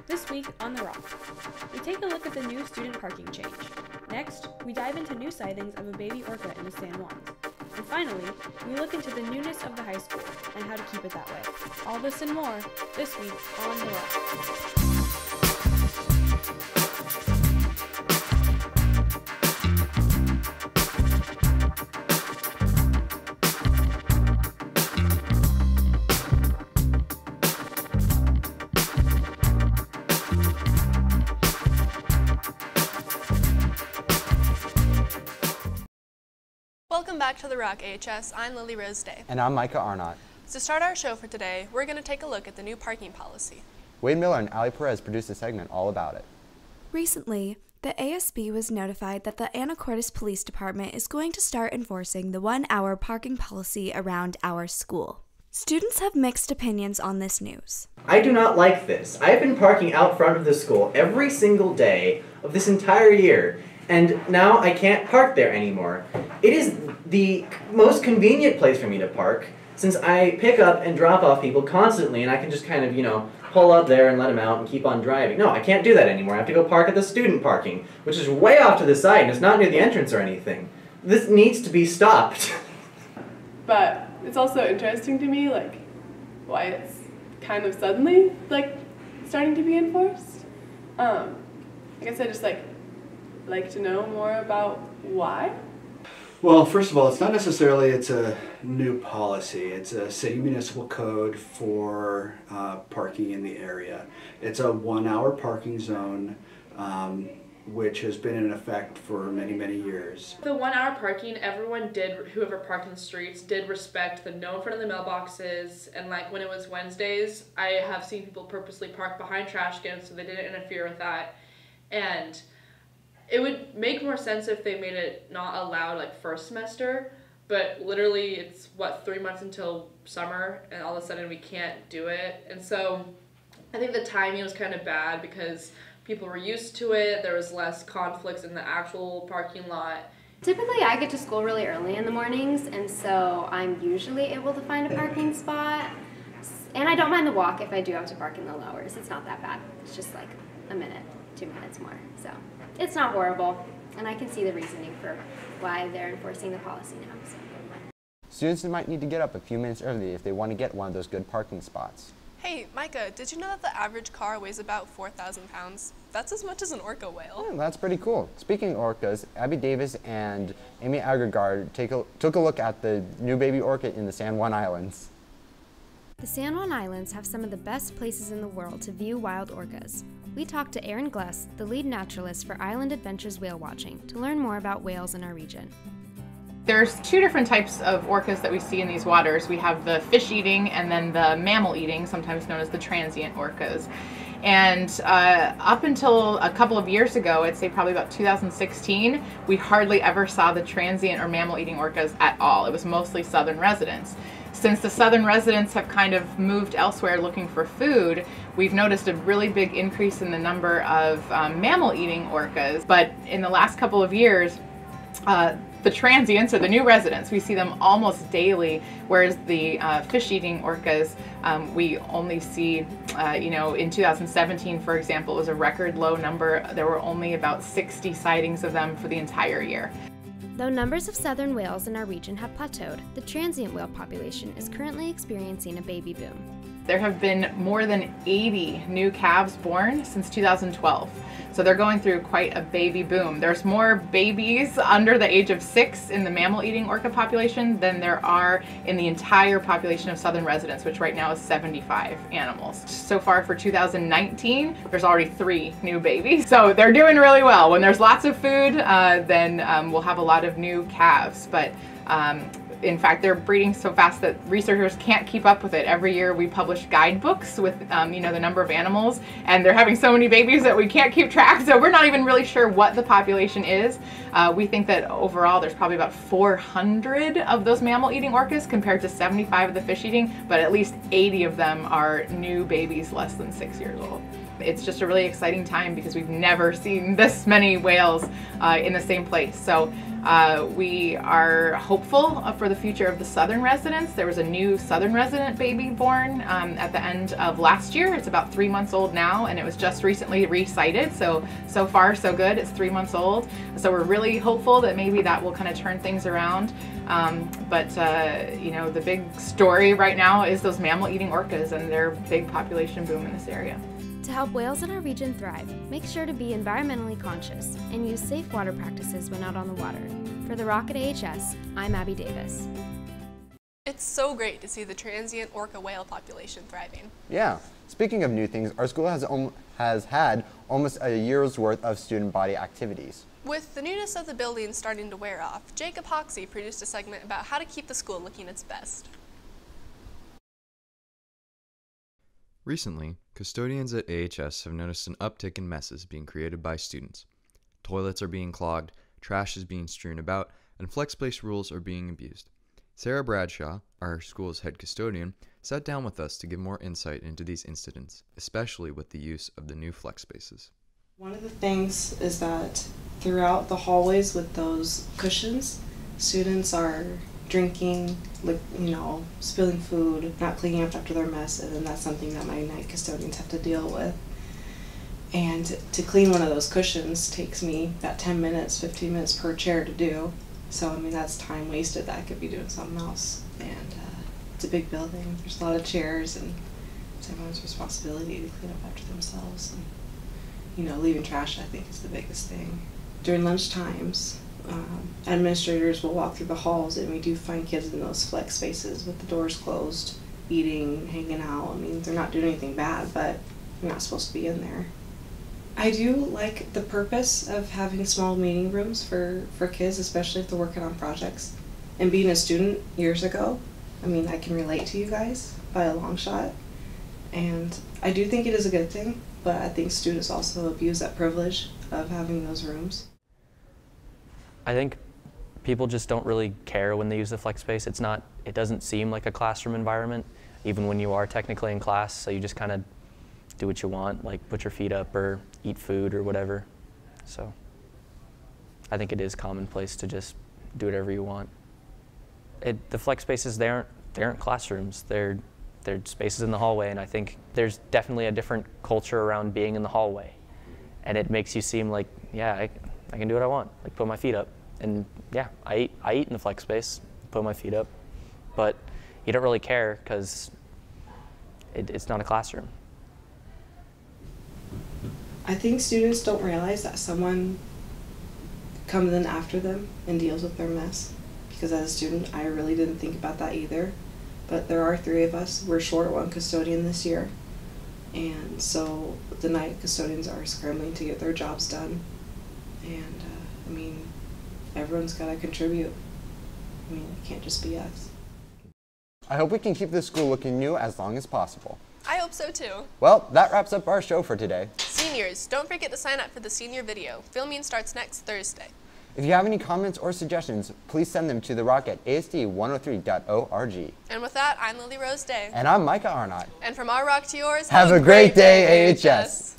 This week on The Rock, we take a look at the new student parking change. Next, we dive into new sightings of a baby orca in the San Juans. And finally, we look into the newness of the high school and how to keep it that way. All this and more this week on The Rock. Welcome back to The Rock AHS. I'm Lily Rose Day. And I'm Micah Arnott. To start our show for today, we're going to take a look at the new parking policy. Wade Miller and Ali Perez produced a segment all about it. Recently, the ASB was notified that the Anacortes Police Department is going to start enforcing the 1-hour parking policy around our school. Students have mixed opinions on this news. I do not like this. I've been parking out front of the school every single day of this entire year, and now I can't park there anymore. It is the most convenient place for me to park, since I pick up and drop off people constantly, and I can just kind of, pull up there and let them out and keep on driving. No, I can't do that anymore. I have to go park at the student parking, which is way off to the side, and it's not near the entrance or anything. This needs to be stopped. But it's also interesting to me, why it's kind of suddenly, starting to be enforced. I guess I just, like to know more about why. Well, first of all, it's not necessarily it's a new policy. It's a city municipal code for parking in the area. It's a 1-hour parking zone, which has been in effect for many, many years. The 1-hour parking, whoever parked in the streets, did respect the no in front of the mailboxes, and when it was Wednesdays, I have seen people purposely park behind trash cans so they didn't interfere with that. And it would make more sense if they made it not allowed first semester, but literally it's 3 months until summer, and all of a sudden we can't do it. And so I think the timing was kind of bad because people were used to it. There was less conflicts in the actual parking lot. Typically I get to school really early in the mornings, and so I'm usually able to find a parking spot. And I don't mind the walk if I do have to park in the low hours. It's not that bad. It's just a minute, 2 minutes more. So it's not horrible, and I can see the reasoning for why they're enforcing the policy now. So. Students might need to get up a few minutes early if they want to get one of those good parking spots. Hey, Micah, did you know that the average car weighs about 4,000 pounds? That's as much as an orca whale. Yeah, that's pretty cool. Speaking of orcas, Abby Davis and Amy Agregard took a look at the new baby orca in the San Juan Islands. The San Juan Islands have some of the best places in the world to view wild orcas. We talked to Aaron Gless, the lead naturalist for Island Adventures Whale Watching, to learn more about whales in our region. There's two different types of orcas that we see in these waters. We have the fish-eating and then the mammal-eating, sometimes known as the transient orcas. And up until a couple of years ago, I'd say probably about 2016, we hardly ever saw the transient or mammal-eating orcas at all. It was mostly southern residents. Since the southern residents have kind of moved elsewhere looking for food, we've noticed a really big increase in the number of mammal-eating orcas. But in the last couple of years, the transients, or the new residents, we see them almost daily, whereas the fish-eating orcas, we only see, in 2017, for example, it was a record low number. There were only about 60 sightings of them for the entire year. Though numbers of southern whales in our region have plateaued, the transient whale population is currently experiencing a baby boom. There have been more than 80 new calves born since 2012. So they're going through quite a baby boom. There's more babies under the age of 6 in the mammal-eating orca population than there are in the entire population of southern residents, which right now is 75 animals. So far for 2019, there's already 3 new babies. So they're doing really well. When there's lots of food, then we'll have a lot of new calves. But in fact, they're breeding so fast that researchers can't keep up with it. Every year we publish guidebooks with the number of animals, and they're having so many babies that we can't keep track, so we're not even really sure what the population is. We think that overall there's probably about 400 of those mammal-eating orcas compared to 75 of the fish-eating, but at least 80 of them are new babies less than 6 years old. It's just a really exciting time because we've never seen this many whales in the same place. So We are hopeful for the future of the Southern residents. There was a new Southern resident baby born at the end of last year. It's about 3 months old now, and it was just recently resighted. So far so good. It's 3 months old. So we're really hopeful that maybe that will kind of turn things around. You know, the big story right now is those mammal-eating orcas and their big population boom in this area. To help whales in our region thrive, make sure to be environmentally conscious and use safe water practices when out on the water. For the Rocket AHS, I'm Abby Davis. It's so great to see the transient orca whale population thriving. Yeah. Speaking of new things, our school has had almost a year's worth of student body activities. With the newness of the building starting to wear off, Jacob Hoxie produced a segment about how to keep the school looking its best. Recently, custodians at AHS have noticed an uptick in messes being created by students. Toilets are being clogged, trash is being strewn about, and flex space rules are being abused. Sarah Bradshaw, our school's head custodian, sat down with us to give more insight into these incidents, especially with the use of the new flex spaces. One of the things is that throughout the hallways with those cushions, students are drinking, spilling food, not cleaning up after their mess, and then that's something that my night custodians have to deal with. And to clean one of those cushions takes me about 10 minutes, 15 minutes per chair to do. So, I mean, that's time wasted that I could be doing something else. And it's a big building. There's a lot of chairs, and it's everyone's responsibility to clean up after themselves. And, leaving trash, I think, is the biggest thing. During lunch times, administrators will walk through the halls, and we do find kids in those flex spaces with the doors closed, eating, hanging out. I mean, they're not doing anything bad, but they're not supposed to be in there. I do like the purpose of having small meeting rooms for kids, especially if they're working on projects. And being a student years ago, I mean, I can relate to you guys by a long shot. And I do think it is a good thing, but I think students also abuse that privilege of having those rooms. I think people just don't really care when they use the flex space. It doesn't seem like a classroom environment, even when you are technically in class, so you just kind of do what you want, like put your feet up or eat food or whatever. So I think it is commonplace to just do whatever you want. The flex spaces, they aren't classrooms. They're spaces in the hallway, and I think there's definitely a different culture around being in the hallway. And it makes you seem like, yeah, I can do what I want, like put my feet up. And yeah, I eat in the flex space, put my feet up. But you don't really care because it's not a classroom. I think students don't realize that someone comes in after them and deals with their mess. Because as a student, I really didn't think about that either. But there are 3 of us. We're short 1 custodian this year. And so the night custodians are scrambling to get their jobs done. And, everyone's got to contribute. It can't just be us. I hope we can keep this school looking new as long as possible. I hope so too. Well, that wraps up our show for today. Seniors, don't forget to sign up for the senior video. Filming starts next Thursday. If you have any comments or suggestions, please send them to the Rocket ASD103.org. And with that, I'm Lily Rose Day. And I'm Micah Arnott. And from our rock to yours, have a great day, AHS.